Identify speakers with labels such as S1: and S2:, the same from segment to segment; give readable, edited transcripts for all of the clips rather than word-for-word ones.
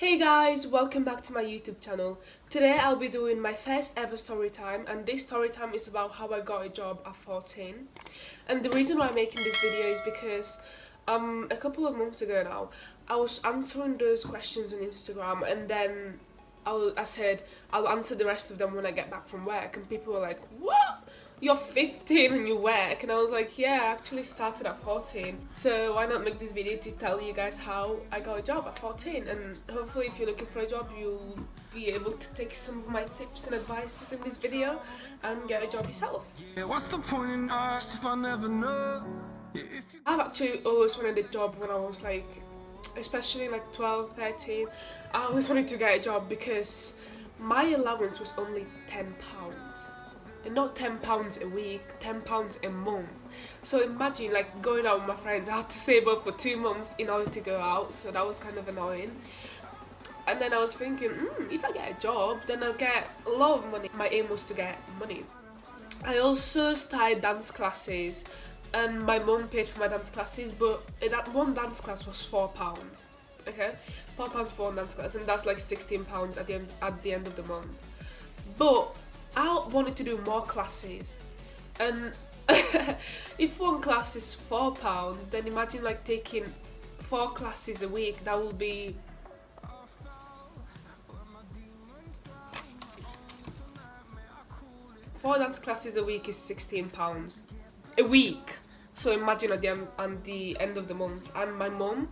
S1: Hey guys, welcome back to my YouTube channel. Today I'll be doing my first ever story time, and this story time is about how I got a job at 14. And the reason why I'm making this video is because a couple of months ago now I was answering those questions on Instagram, and then I said I'll answer the rest of them when I get back from work, and people were like, "What? You're 15 and you work?" And I was like, yeah, I actually started at 14. So why not make this video to tell you guys how I got a job at 14, and hopefully if you're looking for a job you'll be able to take some of my tips and advices in this video and get a job yourself.
S2: Yeah, what's the point in us if I never know?
S1: I've actually always wanted a job when I was like, especially like 12, 13. I always wanted to get a job because my allowance was only £10. And not £10 a week, £10 a month. So imagine like going out with my friends, I had to save up for 2 months in order to go out, so that was kind of annoying. And then I was thinking, if I get a job, then I'll get a lot of money. My aim was to get money. I also started dance classes, and my mum paid for my dance classes, but that one dance class was £4. Okay, £4 for one dance class, and that's like £16 at the end of the month. But I wanted to do more classes, and if one class is £4, then imagine like taking 4 classes a week. That will be four dance classes a week is £16 a week. So imagine at the end of the month, and my mum,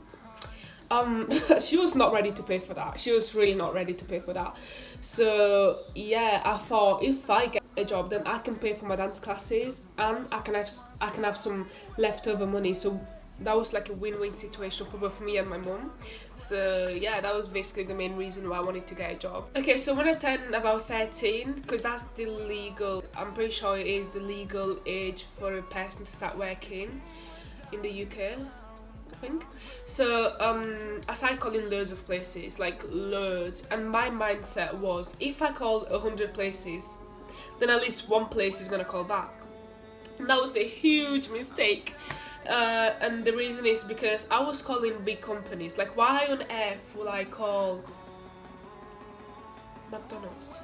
S1: she was not ready to pay for that. She was really not ready to pay for that. So yeah, I thought if I get a job, then I can pay for my dance classes, and I can have some leftover money. So that was like a win-win situation for both me and my mum. So yeah, that was basically the main reason why I wanted to get a job. Okay, so when I turned about 13, because that's the legal, I'm pretty sure it is the legal age for a person to start working in the UK. I think. So I started calling loads of places, like loads, and my mindset was if I call 100 places, then at least one place is gonna call back. And that was a huge mistake. And the reason is because I was calling big companies. Like, why on earth will I call McDonald's?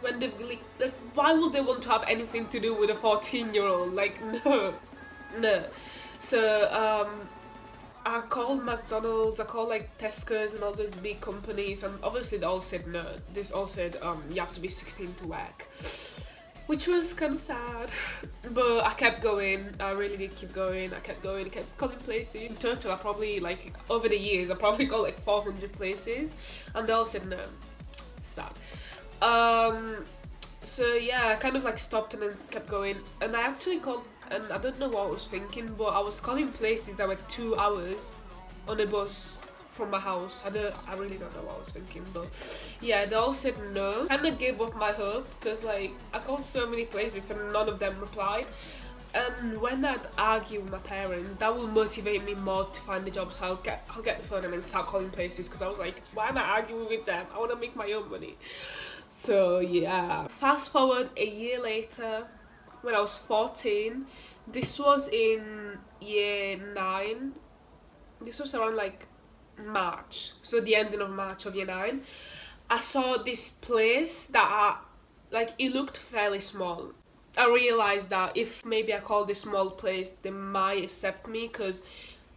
S1: When they like, why would they want to have anything to do with a 14-year-old? Like, no. So I called McDonald's, I called like Tesco's and all those big companies, and obviously they all said no. They all said you have to be 16 to work, which was kind of sad. But I kept going. I really did keep going. I kept going. I kept calling places. In total, I probably, like, over the years, I probably called like 400 places, and they all said no. Sad. So yeah, I kind of like stopped and then kept going, and I actually called. And I don't know what I was thinking, but I was calling places that were 2 hours on a bus from my house. I really don't know what I was thinking, but yeah, they all said no. Kind of gave up my hope because like I called so many places and none of them replied. And when I'd argue with my parents, that will motivate me more to find a job. So I'll get the phone and then start calling places, because I was like, why am I arguing with them? I want to make my own money. So yeah. Fast forward a year later, when I was 14, this was in year 9. This was around like March, so the ending of March of year 9. I saw this place that like, it looked fairly small. I realized that if maybe I call this small place, they might accept me because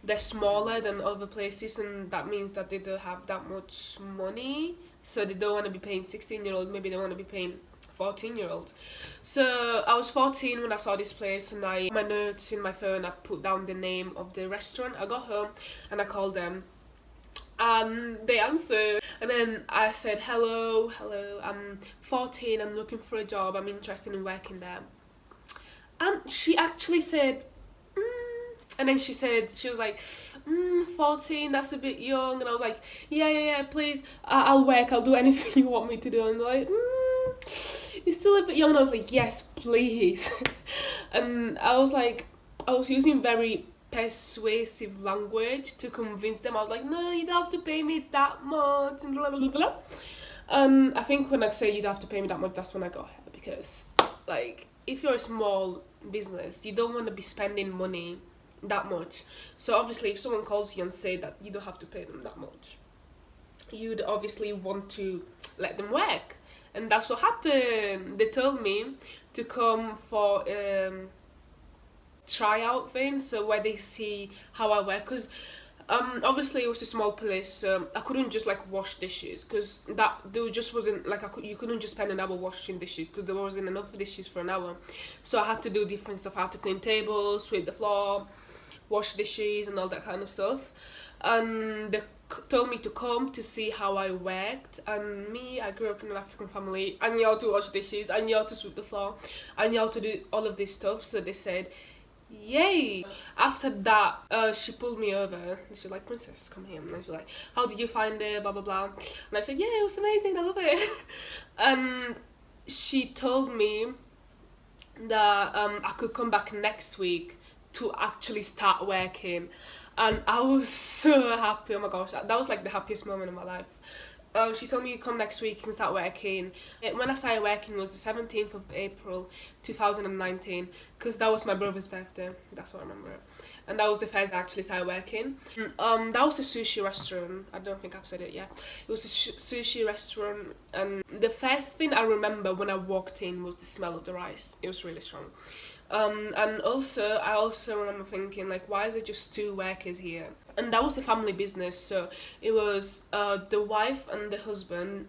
S1: they're smaller than other places, and that means that they don't have that much money, so they don't want to be paying 16-year-old. Maybe they want to be paying 14-year-old. So I was 14 when I saw this place, and my notes in my phone, I put down the name of the restaurant. I got home and I called them, and they answered, and then I said, hello, I'm 14, I'm looking for a job, I'm interested in working there. And she actually said, and then she was like, 14, that's a bit young. And I was like, yeah, please, I'll work, I'll do anything you want me to do. And they're like, you're still a bit young. And I was like, yes, please. And I was using very persuasive language to convince them. I was like, no, you don't have to pay me that much, and blah, blah, blah. And I think when I say you don't have to pay me that much, that's when I got her. Because, like, if you're a small business, you don't want to be spending money that much. So obviously if someone calls you and say that you don't have to pay them that much, you'd obviously want to let them work. And that's what happened. They told me to come for tryout thing, so where they see how I work, because obviously it was a small place, so I couldn't just like wash dishes, because that there just wasn't like you couldn't just spend an hour washing dishes because there wasn't enough dishes for an hour. So I had to do different stuff. I had to clean tables, sweep the floor, wash dishes, and all that kind of stuff. And they told me to come to see how I worked. And me, I grew up in an African family. I knew how to wash dishes, I knew how to sweep the floor, I knew how to do all of this stuff. So they said, yay. After that, she pulled me over and she's like, Princess, come here. And she's like, how did you find it, blah blah blah. And I said, yeah, it was amazing, I love it. And she told me that I could come back next week to actually start working. And I was so happy. Oh my gosh, that was like the happiest moment of my life. She told me, come next week, you can start working. When I started working was the 17th of April 2019, because that was my brother's birthday. That's what I remember. And that was the first day I actually started working. That was a sushi restaurant. I don't think I've said it yet. It was a sushi restaurant, and the first thing I remember when I walked in was the smell of the rice. It was really strong. And I also remember thinking, like, why is it just two workers here? And that was a family business, so it was the wife, the husband,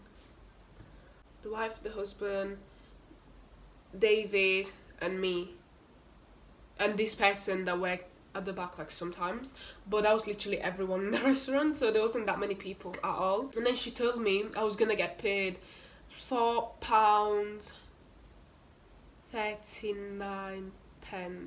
S1: David, and me, and this person that worked at the back, like, sometimes. But that was literally everyone in the restaurant, so there wasn't that many people at all. And then she told me I was gonna get paid £4.39.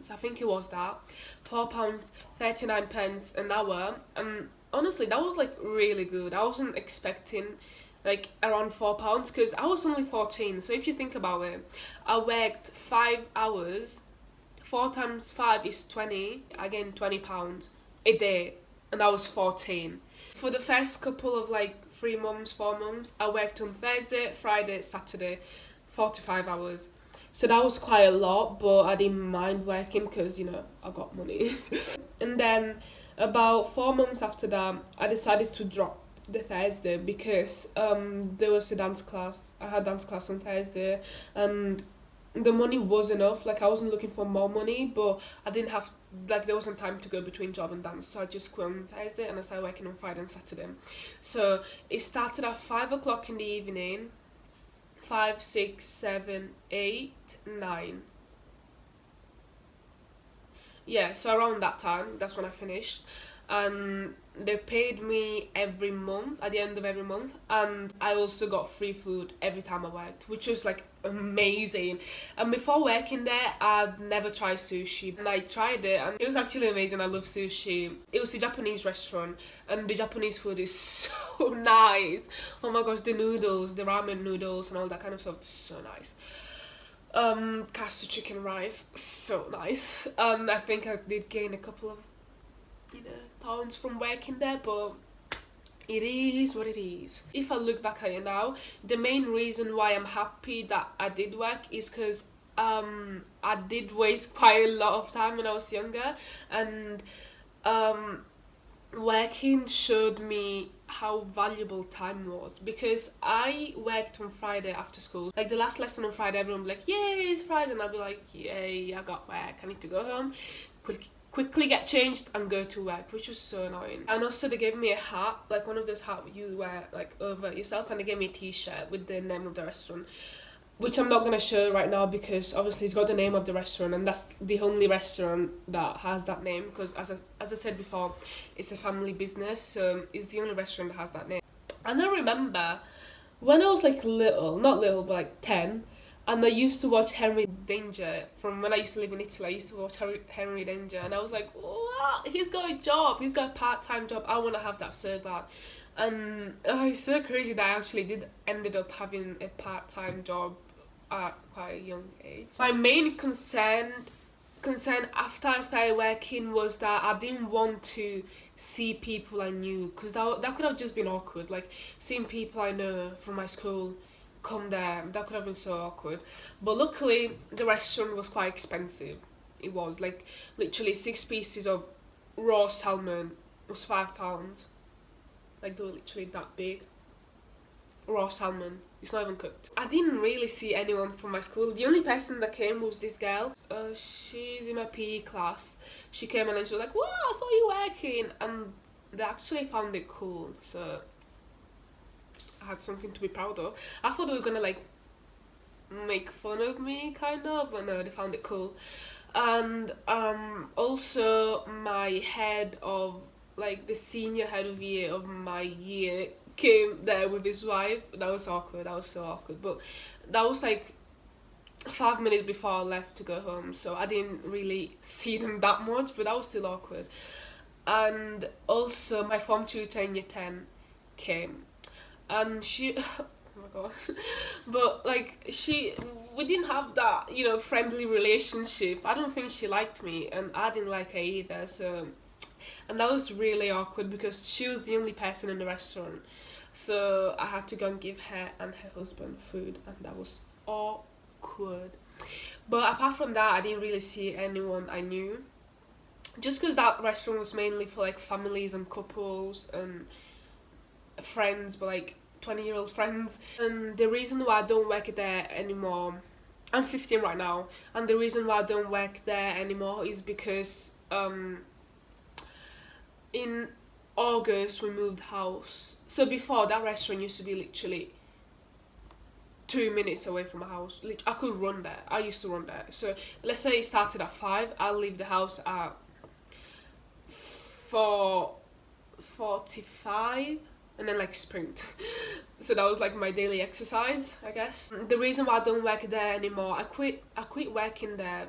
S1: I think it was that. £4.39 an hour. And honestly, that was like really good. I wasn't expecting like around £4 because I was only 14. So if you think about it, I worked 5 hours. 4 times 5 is 20. Again, £20 a day. And I was 14. For the first couple of like 4 months, I worked on Thursday, Friday, Saturday, 4 to 5 hours. So that was quite a lot, but I didn't mind working because, you know, I got money. And then about 4 months after that, I decided to drop the Thursday because there was a dance class. I had dance class on Thursday, and the money was enough. Like, I wasn't looking for more money, but I didn't have, like, there wasn't time to go between job and dance. So I just quit on Thursday and I started working on Friday and Saturday. So it started at 5 o'clock in the evening. 5, 6, 7, 8, 9. Yeah, so around that time, that's when I finished. And they paid me every month, at the end of every month. And I also got free food every time I worked, which was like amazing. And before working there, I'd never tried sushi. And I tried it and it was actually amazing. I love sushi. It was a Japanese restaurant and the Japanese food is so nice. Oh my gosh, the noodles, the ramen noodles and all that kind of stuff, so nice. Katsu chicken rice, so nice. And I think I did gain a couple of, you know, pounds from working there, but it is what it is. If I look back at it now, the main reason why I'm happy that I did work is because I did waste quite a lot of time when I was younger, and working showed me how valuable time was, because I worked on Friday after school. Like, the last lesson on Friday, everyone would be like, yay, it's Friday, and I'd be like, yay, I got work, I need to go home, quickly get changed and go to work, which was so annoying. And also they gave me a hat, like one of those hats you wear like over yourself, and they gave me a t-shirt with the name of the restaurant, which I'm not going to show right now because obviously it's got the name of the restaurant, and that's the only restaurant that has that name, because as I said before, it's a family business, so it's the only restaurant that has that name. And I remember when I was like not little, but like 10, and I used to watch Henry Danger from when I used to live in Italy. I used to watch Henry Danger, and I was like, what? He's got a job. He's got a part-time job. I want to have that so bad. And it's so crazy that I actually ended up having a part-time job at quite a young age. My main concern after I started working was that I didn't want to see people I knew, because that could have just been awkward. Like, seeing people I know from my school come there, that could have been so awkward. But luckily the restaurant was quite expensive. It was like literally 6 pieces of raw salmon was £5. Like, they were literally that big. raw salmon. It's not even cooked. I didn't really see anyone from my school. The only person that came was this girl. She's in my PE class. She came and then she was like, "Wow, I saw you working," and they actually found it cool. So I had something to be proud of. I thought they were gonna like make fun of me, kind of, but no, they found it cool. And also my head of like the senior head of year of my year came there with his wife. That was awkward. That was so awkward. But that was like 5 minutes before I left to go home, so I didn't really see them that much, but that was still awkward. And also my form tutor in year 10 came, and she oh my gosh, but like we didn't have that, you know, friendly relationship. I don't think she liked me and I didn't like her either, so, and that was really awkward because she was the only person in the restaurant, so I had to go and give her and her husband food, and that was awkward. But apart from that, I didn't really see anyone I knew, just because that restaurant was mainly for like families and couples and friends, but like 20-year-old friends. And the reason why I don't work there anymore, I'm 15 right now, and the reason why I don't work there anymore is because in August we moved house. So before, that restaurant used to be literally 2 minutes away from my house. I could run there. I used to run there. So let's say it started at 5, I'll leave the house at 4:45 and then like sprint. So that was like my daily exercise, I guess. The reason why I don't work there anymore, I quit working there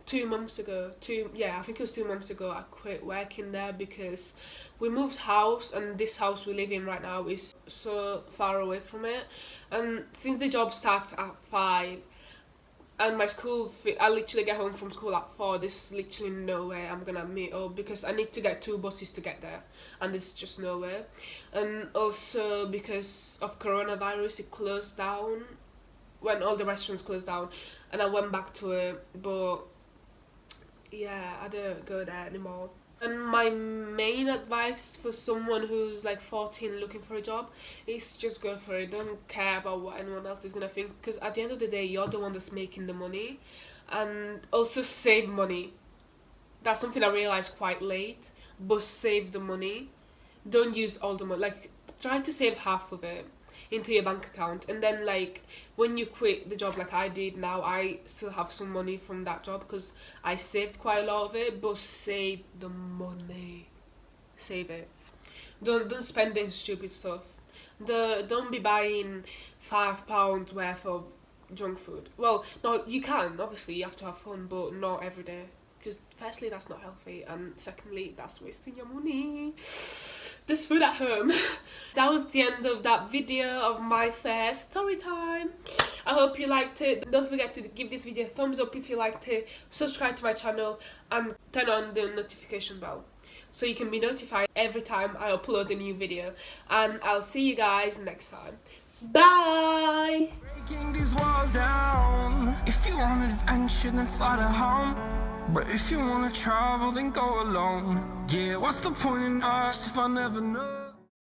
S1: 2 months ago. I think it was 2 months ago. I quit working there because we moved house, and this house we live in right now is so far away from it. And since the job starts at 5, and my school, I literally get home from school at 4. There's literally no way I'm gonna meet up because I need to get 2 buses to get there, and there's just nowhere. And also because of coronavirus, it closed down when all the restaurants closed down, and I went back to it, but yeah, I don't go there anymore. And my main advice for someone who's like 14 looking for a job is just go for it. Don't care about what anyone else is gonna think, because at the end of the day, you're the one that's making the money. And also save money. That's something I realized quite late, but save the money. Don't use all the money. Like, try to save half of it into your bank account, and then like when you quit the job like I did now, I still have some money from that job because I saved quite a lot of it. But save the money. Save it. Don't spend it on stupid stuff. Don't be buying £5 worth of junk food. Well, no, you can, obviously you have to have fun, but not every day, because firstly that's not healthy, and secondly that's wasting your money. There's food at home. That was the end of that video of my first story time. I hope you liked it. Don't forget to give this video a thumbs up if you liked it, subscribe to my channel, and turn on the notification bell so you can be notified every time I upload a new video. And I'll see you guys next time. Bye!
S2: Breaking these walls down. If you want adventure, then fly to home. But if you wanna travel, then go alone. Yeah, what's the point in us if I never know?